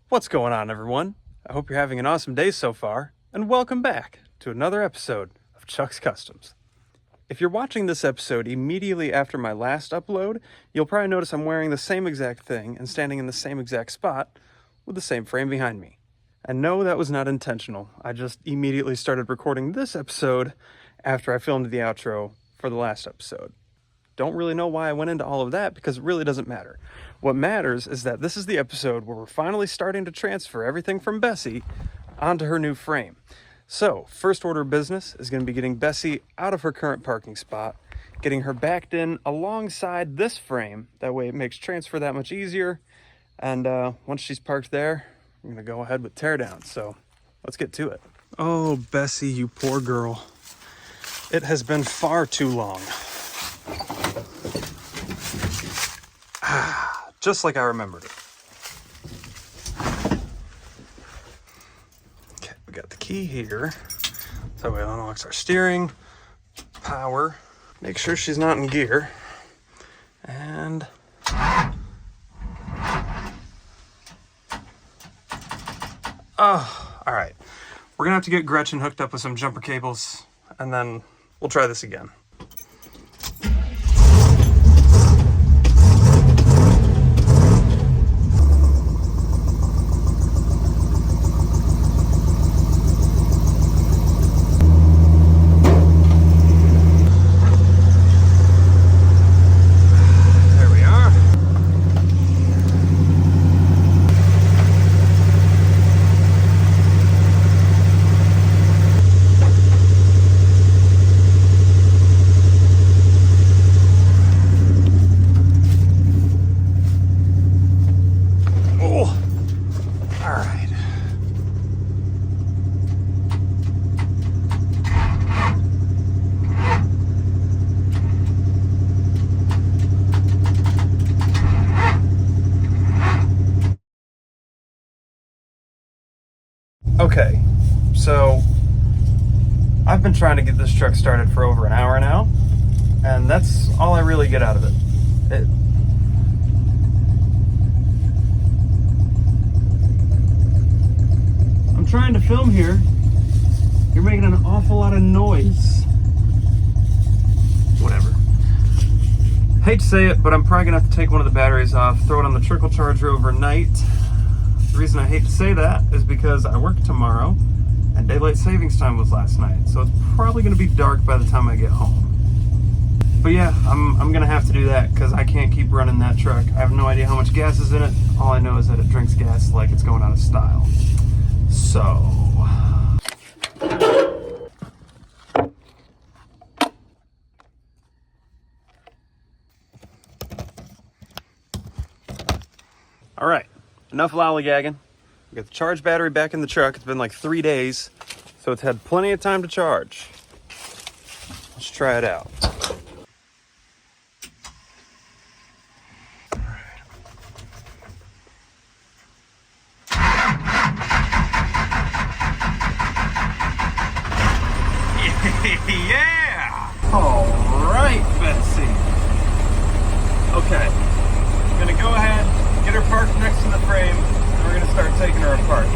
What's going on, everyone? I hope you're having an awesome day so far, and welcome back to another episode of Chuck's Customs. If you're watching this episode immediately after my last upload, you'll probably notice I'm wearing the same exact thing and standing in the same exact spot with the same frame behind me. And no, that was not intentional. I just immediately started recording this episode after I filmed the outro for the last episode. Don't really know why I went into all of that because it really doesn't matter. What matters is that this is the episode where we're finally starting to transfer everything from Bessie onto her new frame. So, first order of business is going to be getting Bessie out of her current parking spot, getting her backed in alongside this frame. That way it makes transfer that much easier. And once she's parked there, I'm going to go ahead with teardown. So, let's get to it. Oh, Bessie, you poor girl. It has been far too long. Just like I remembered it. Okay, we got the key here. So we unlocks our steering, power, make sure she's not in gear, and all right. We're gonna have to get Gretchen hooked up with some jumper cables, and then we'll try this again. Okay, so I've been trying to get this truck started for over an hour now, and that's all I really get out of it. I'm trying to film here. You're making an awful lot of noise. Whatever. Hate to say it, but I'm probably gonna have to take one of the batteries off, throw it on the trickle charger overnight. The reason I hate to say that is because I work tomorrow and daylight savings time was last night, so it's probably going to be dark by the time I get home. But yeah, I'm going to have to do that because I can't keep running that truck. I have no idea how much gas is in it. All I know is that it drinks gas like it's going out of style. So... all right. Enough lollygagging. We got the charge battery back in the truck. It's been like 3 days, so it's had plenty of time to charge. Let's try it out. Yeah! All right, Bessie. Okay, I'm gonna go ahead, get her parked next to the frame, and we're gonna start taking her apart.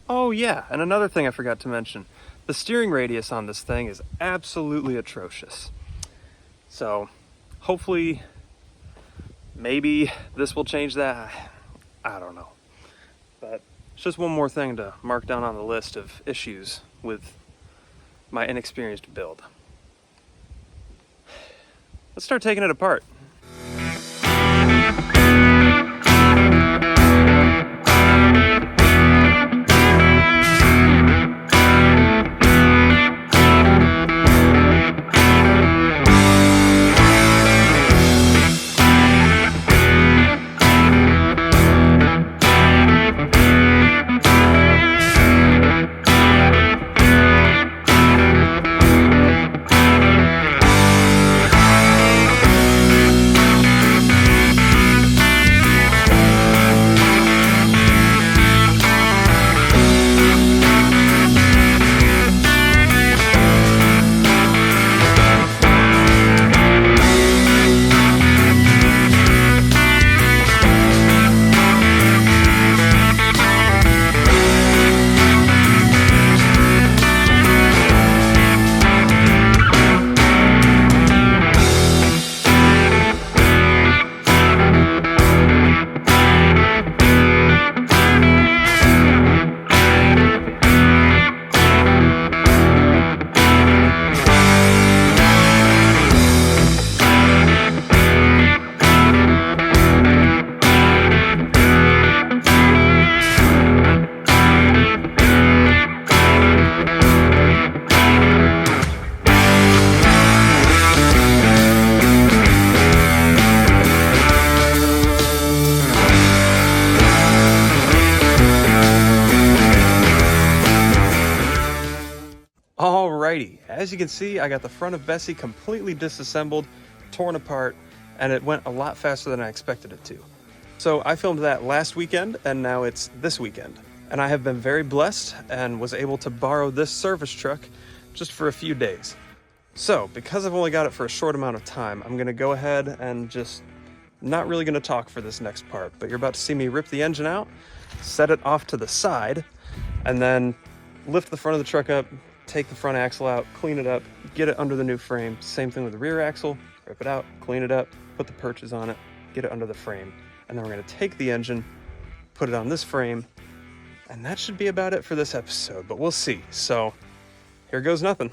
Oh yeah, and another thing I forgot to mention. The steering radius on this thing is absolutely atrocious. So, hopefully, maybe this will change that. I don't know. But it's just one more thing to mark down on the list of issues with my inexperienced build. Let's start taking it apart. Alrighty, as you can see, I got the front of Bessie completely disassembled, torn apart, and it went a lot faster than I expected it to. So I filmed that last weekend, and now it's this weekend. And I have been very blessed and was able to borrow this service truck just for a few days. So, because I've only got it for a short amount of time, I'm gonna go ahead and just not really gonna talk for this next part, but you're about to see me rip the engine out, set it off to the side, and then lift the front of the truck up, take the front axle out, clean it up, get it under the new frame. Same thing with the rear axle, rip it out, clean it up, put the perches on it, get it under the frame. And then we're gonna take the engine, put it on this frame, and that should be about it for this episode, but we'll see. So here goes nothing.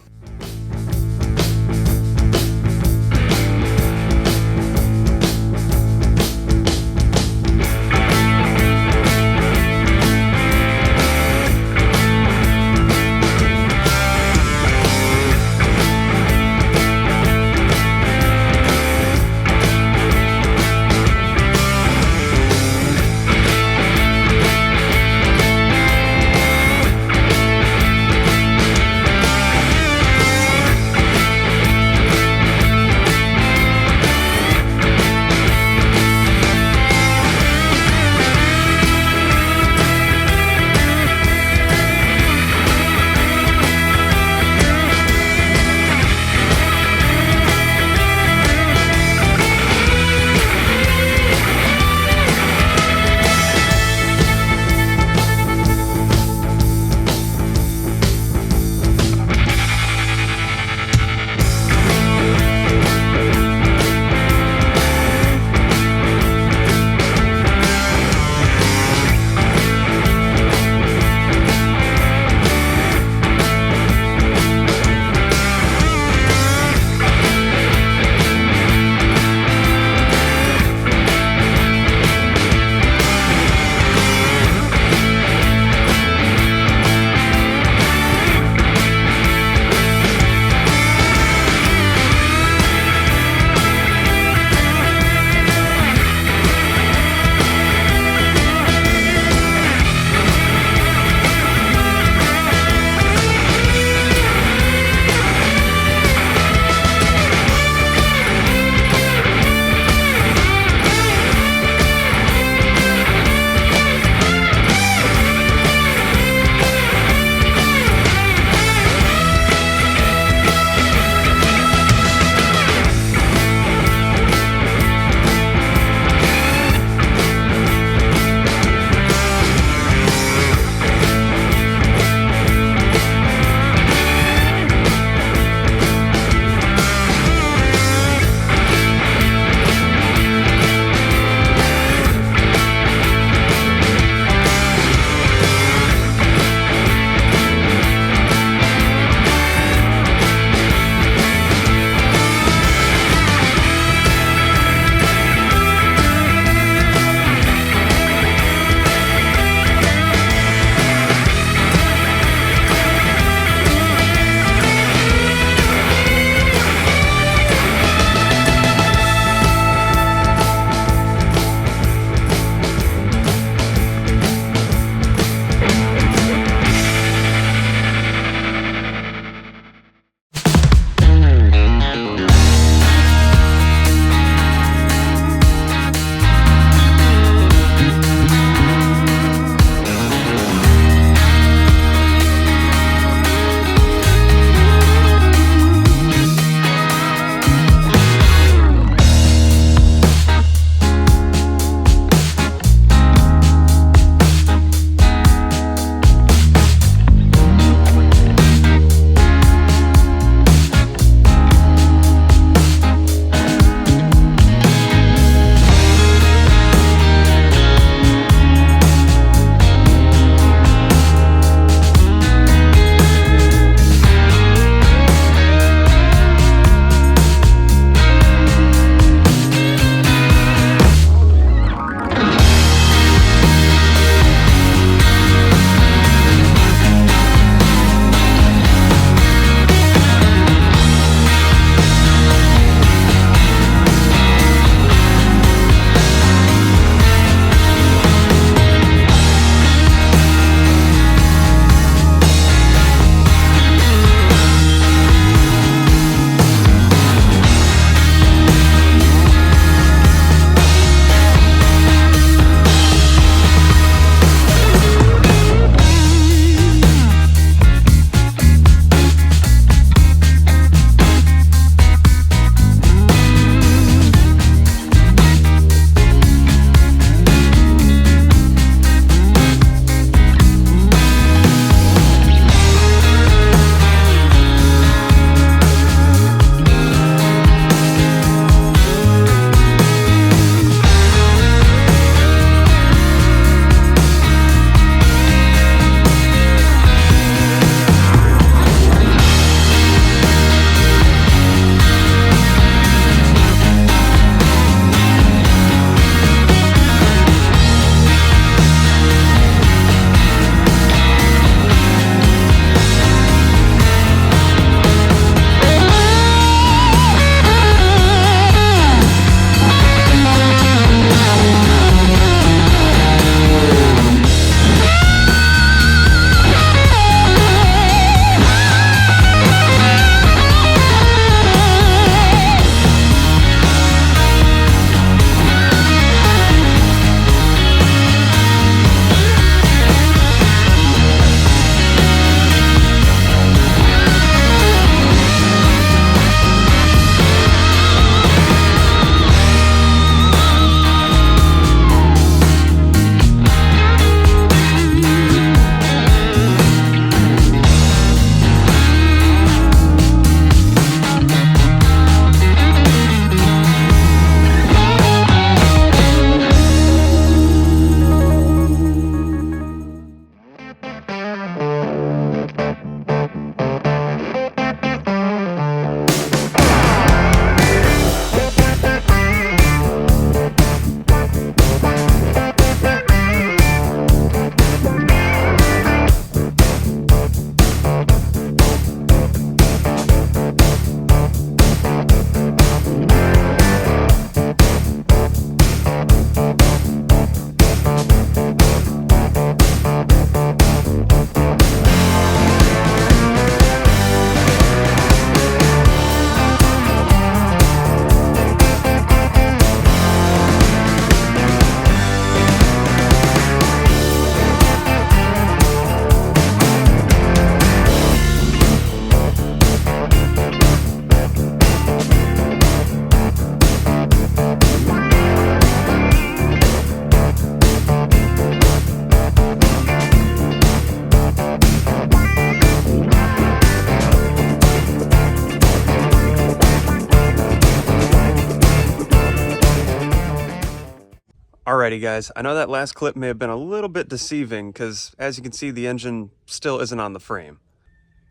Alrighty guys, I know that last clip may have been a little bit deceiving because as you can see the engine still isn't on the frame.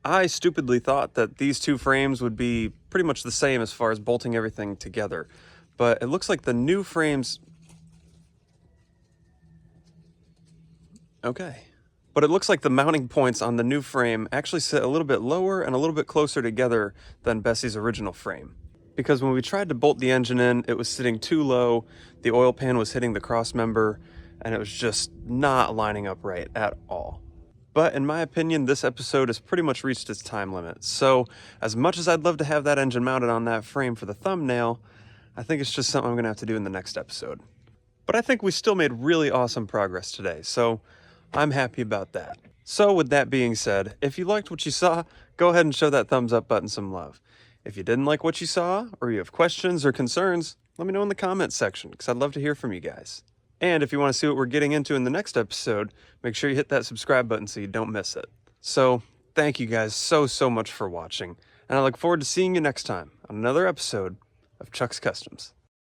I stupidly thought that these two frames would be pretty much the same as far as bolting everything together, but it looks like the new frames... Okay. But it looks like the mounting points on the new frame actually sit a little bit lower and a little bit closer together than Bessie's original frame. Because when we tried to bolt the engine in, it was sitting too low, the oil pan was hitting the cross member, and it was just not lining up right at all. But in my opinion, this episode has pretty much reached its time limit, so as much as I'd love to have that engine mounted on that frame for the thumbnail, I think it's just something I'm going to have to do in the next episode. But I think we still made really awesome progress today, so I'm happy about that. So with that being said, if you liked what you saw, go ahead and show that thumbs up button some love. If you didn't like what you saw, or you have questions or concerns, let me know in the comments section, because I'd love to hear from you guys. And if you want to see what we're getting into in the next episode, make sure you hit that subscribe button so you don't miss it. So, thank you guys so much for watching, and I look forward to seeing you next time on another episode of Chuck's Customs.